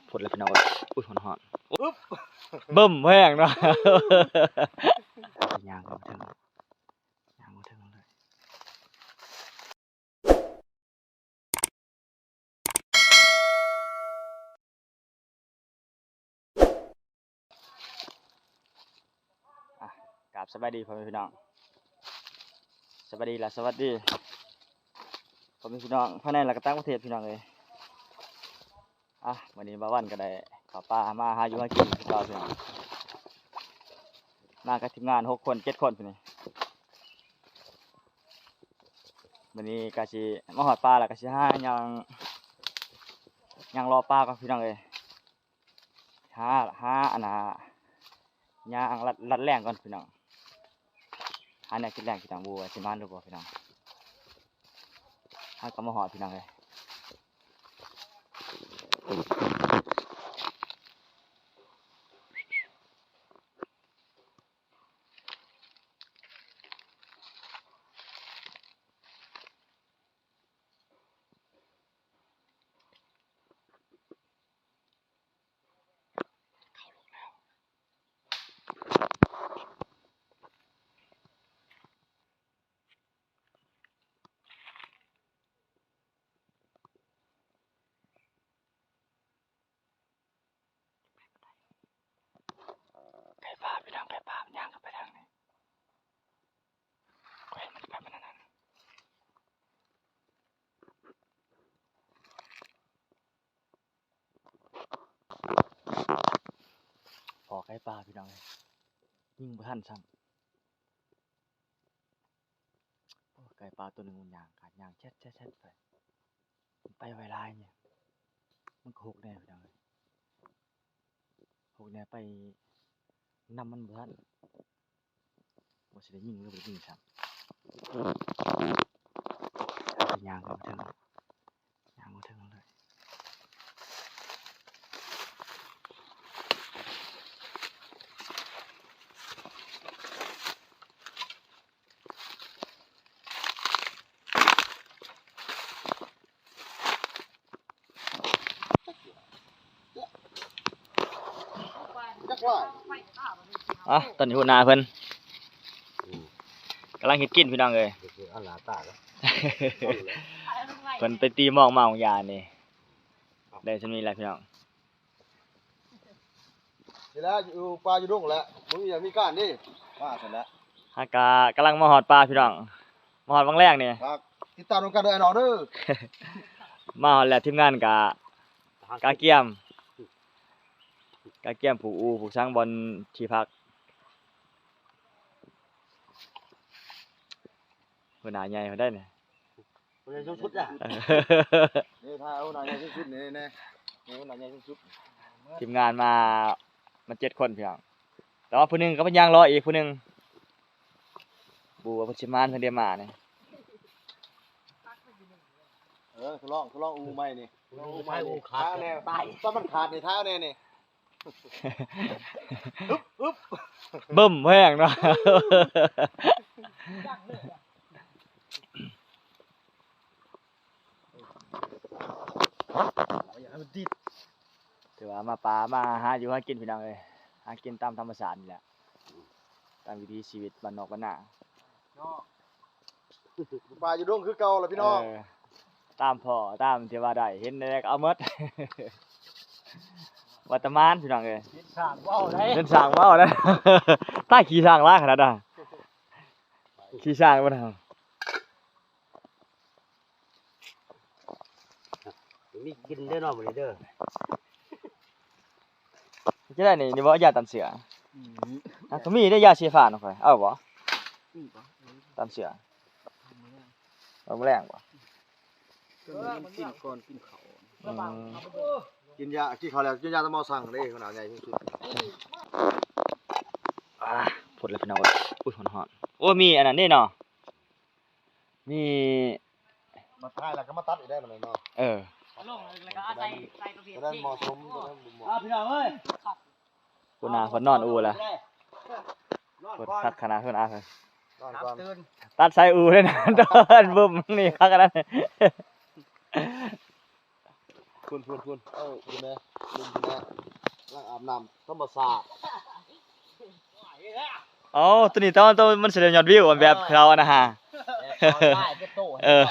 ผลเลยพี่น้องอุ้ยหอนเบิ่มแห้งเนาะยางก็มาถึงเลยกราบสวัสดีพ่อแม่พี่น้องสวัสดีล่ะสวัสดีพ่อแม่พี่น้องภายในและก็ต่างประเทศพี่น้องเลยวันนี้บ่าววันก็ได้ขอปลามาหาอยู่หากินพี่น้องพี่น้องมากับทีมงาน6 คน 7 คนพี่นี่วันนี้ก็สิมาหอดปลาแล้วก็สิหายังรอปลาก่อนพี่น้องเลยหาอันน่ะย่างลัดแรงก่อนพี่น้องหาแนวกินแรงพี่น้องบัวสิมานดูบ่พี่น้องหาก็มาหอดพี่น้องเลยไก่ปลาพี่น้องไก่ปลามันย่างกันไปทางนี้ก็เห็นมันไปมันนั่นพอไก่ปลาพี่น้องเลยยิ่งบ่ทันซ้ำไก่ปลาตัวหนึ่งมันย่างขาดย่างแช่ไปไวลายเนี่ยมันก็หกแน่พี่น้องเลยหกแน่ไปนำมันบ่ทันบ่สิได้ยิงหรือบ่ได้ยิงซ้ำย่างก็มาถึงเลยตอนนี้หัวหน้าเพิ่นกำลังเฮ็ดกินพี่น้องเอ้ยเพิ่นไปตีหม้องเมายานี่ได้ซั่นนี้แหละพี่น้องเดี๋ยวแล้วอยู่ปลาอยู่ดงแล้วมึงอย่ามีก้านดิมาเสร็จแล้วฮากากำลังมาหอดปลาพี่น้องมาหอดวังแรกนี่ครับติดตามกันด้วยไอ้น้องเด้อมาหอดแล้วทีมงานกาเกียมผูกช้างบอลที่พักหัวหน้าใหญ่เขาได้เนี่ยหัวหน้าใหญ่ชุดอ่ะนี่ถ้าหัวหน้าใหญ่ชุดนี่แน่นี่หัวหน้าใหญ่ชุดทีมงานมา7 คนพี่น้องแต่ว่าผู้หนึงก็เป็นย่างรออีกผู้หนึงบูว่าเพิ่นสิมานเพิ่นได้มาเนี่ยทดลองอูใหม่นี่อูใหม่อูขาแน่ตายถ้ามันขาดในเท้าแน่นี่อึ๊บเบิ่มแห้งเนาะถือว่ามาปลามาหาอยู่หากินพี่น้องเอ้ยหากินตามธรรมชาตินี่แหละตามวิถีชีวิตบ้านนอกบ้านนาปลาอยู่ดงคือเก่าล่ะพี่น้องตามพ่อตามที่ว่าได้เห็นได้ก็เอาหมดวัตมานพี่น้องเอ้ยเป็นสร้างว่าวได้ใต้ขี่ช้างลาขนาดน่ะขี่ช้างบ่ทำมีกินได้เนาะมื้อนี้เด้อจะได้นี่บ่ยาตันเสือก็มีได้ยาเสียฟ้าเนาะค่อยเอาบ่ตันเสือเอาแรงบ่มันกินก่อนกินข้าวกินยากินข้าวแล้วกินยาตะมอสั่งเด้ขนาดใหญ่ที่สุดผลเลยพี่น้องอุ้ยหอนโอ้มีอันนั้นนี่เนาะมีมาท้ายแล้วก็มาตัดอีกได้มันเนาะลงแล้วก็ใส่กระเทียมที่เหมาะสมพี่น้องเอ้ยคุณอาเพิ่นนอนอูแล้วเพิ่นพักคณะเพิ่นอาเพิ่นตัดใส่อูเลยนะเดินบึ้มนี่พักกันนั้น คุณคุณแม่ลุงคุณแม่ล้างอาบน้ำธรรมศาสตร์ อ๋อตัวนี้ตอนมันแสดงยอดวิวแบบเราอะนะฮะ ได้ก็โต เออ